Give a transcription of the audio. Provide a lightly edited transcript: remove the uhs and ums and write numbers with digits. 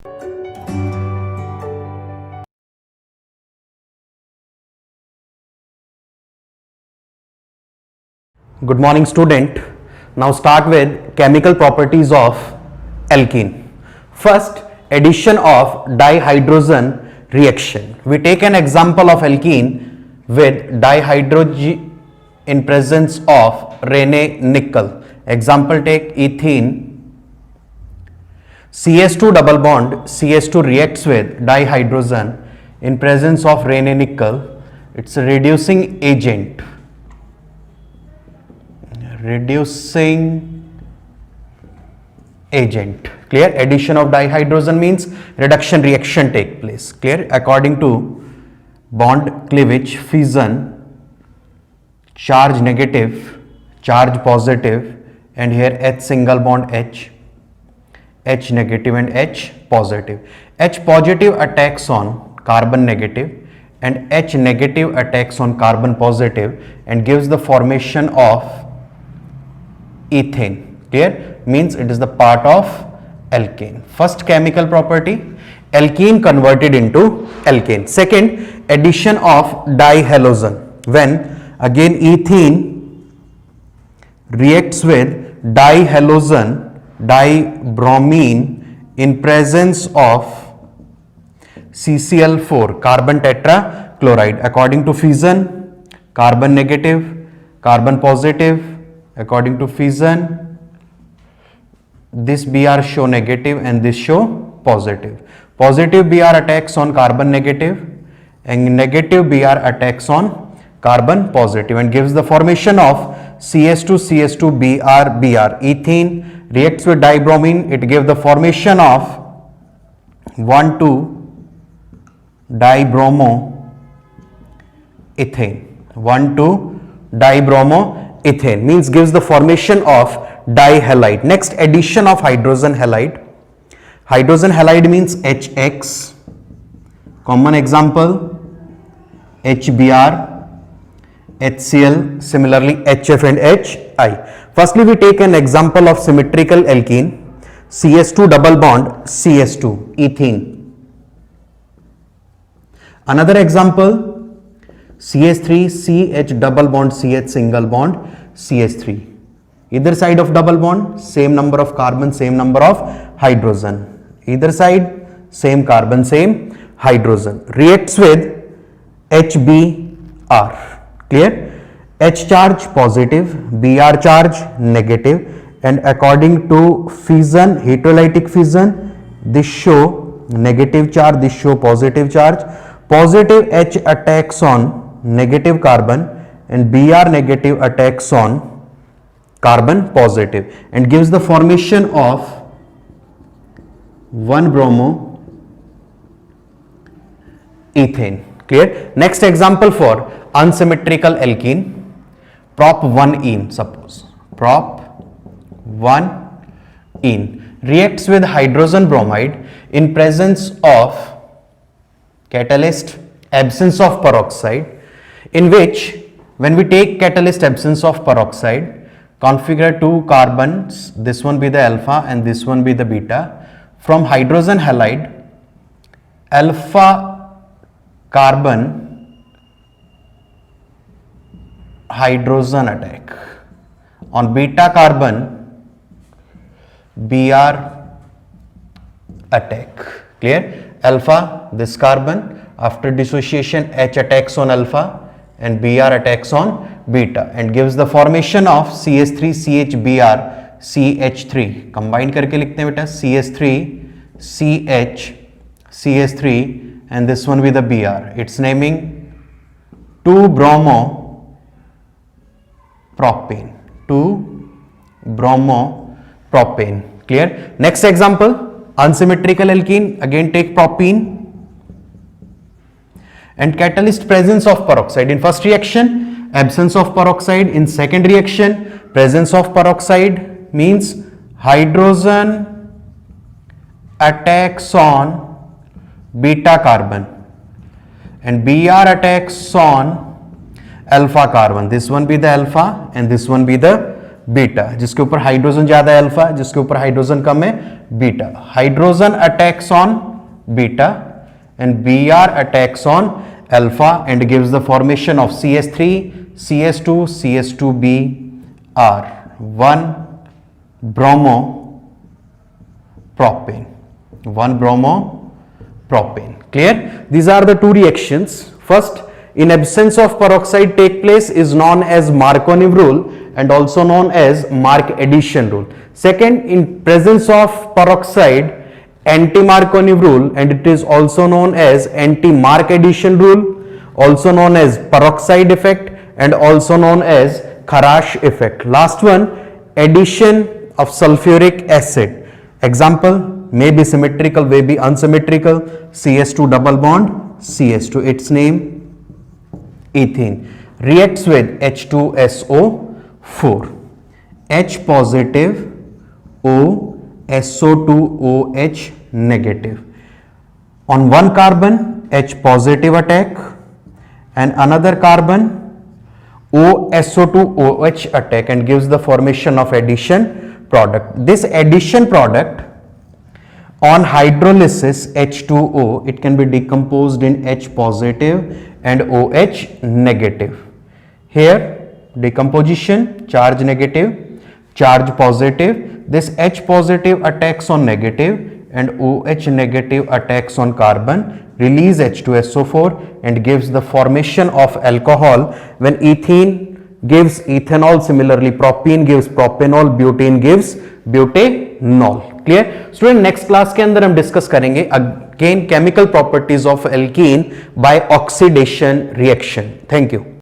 Good morning, student. Now start with chemical properties of alkene. First, addition of dihydrogen reaction. We take an example of alkene with dihydrogen in presence of Rene nickel. Example, take ethene. CS2 double bond CS2 reacts with dihydrogen in presence of Rene nickel. It's a reducing agent. Clear? Addition of dihydrogen means reduction reaction take place. Clear? According to bond cleavage, fission, charge negative, charge positive, and here H single bond H negative and H positive. H positive attacks on carbon negative and H negative attacks on carbon positive and gives the formation of ethane. Clear? Means it is the part of alkane. First chemical property, alkene converted into alkane. Second, addition of dihalogen. When again ethene reacts with dihalogen, dibromine in presence of CCl4, carbon tetrachloride. According to fission, carbon negative, carbon positive. According to fission, this Br show negative and this show positive. Positive Br attacks on carbon negative and negative Br attacks on carbon positive and gives the formation of CS2Br. Ethene reacts with dibromine, it gives the formation of 1,2-dibromoethane. 1,2-dibromoethane means gives the formation of dihalide. Next, addition of hydrogen halide. Hydrogen halide means HX. Common example, HBr, HCl, similarly HF and HI. Firstly, we take an example of symmetrical alkene, CS2 double bond CS2, ethene. Another example, CH3 CH double bond CH single bond CH3. Either side of double bond, same number of carbon, same number of hydrogen. Either side, same carbon, same hydrogen. Reacts with HBr. Clear? H charge positive, Br charge negative, and according to fission, heterolytic fission, this show negative charge, this show positive charge. Positive H attacks on negative carbon and Br negative attacks on carbon positive and gives the formation of 1-bromoethane. Clear? Next example for unsymmetrical alkene, prop-1-ene. Suppose prop-1-ene reacts with hydrogen bromide in presence of catalyst absence of peroxide, in which when we take catalyst absence of peroxide, configure two carbons, this one be the alpha and this one be the beta. From hydrogen halide, alpha carbon hydrogen attack, on beta carbon Br attack. Clear? Alpha, this carbon, after dissociation H attacks on alpha and Br attacks on beta and gives the formation of CH3CHBr CH3. Combine करके लिखते हैं बेटा CH3 and this one with the Br. It's naming 2-bromopropane. 2-bromopropane. Clear? Next example, unsymmetrical alkene. Again take propene and catalyst presence of peroxide. In first reaction, absence of peroxide. In second reaction, presence of peroxide means hydrogen attacks on beta carbon and Br attacks on alpha carbon. This one be the alpha and this one be the beta, जिसके ऊपर hydrogen ज्यादा है alpha, जिसके ऊपर hydrogen कम है beta. Hydrogen attacks on beta and Br attacks on alpha and gives the formation of CH3, CH2, CH2Br, 1 bromopropane, 1 bromopropane. Clear? These are the two reactions. First, in absence of peroxide take place is known as Marconi rule and also known as Mark addition rule. Second, in presence of peroxide, anti-Marconi rule and it is also known as anti-Mark addition rule, also known as peroxide effect and also known as Kharash effect. Last one, addition of sulfuric acid. Example, may be symmetrical, may be unsymmetrical. CH2 double bond CH2, its name ethene, reacts with H2SO4, H positive O SO2OH negative. On one carbon H positive attack and another carbon OSO2OH attack and gives the formation of addition product. This addition product on hydrolysis H2O, it can be decomposed in H positive and OH negative. Here decomposition, charge negative, charge positive. This H positive attacks on negative and OH negative attacks on carbon, release H2SO4 and gives the formation of alcohol. When ethene gives ethanol, similarly propene gives propanol, butane gives butanol. Clear? Student, next class के अंदर हम discuss करेंगे again chemical properties of alkene by oxidation reaction. Thank you.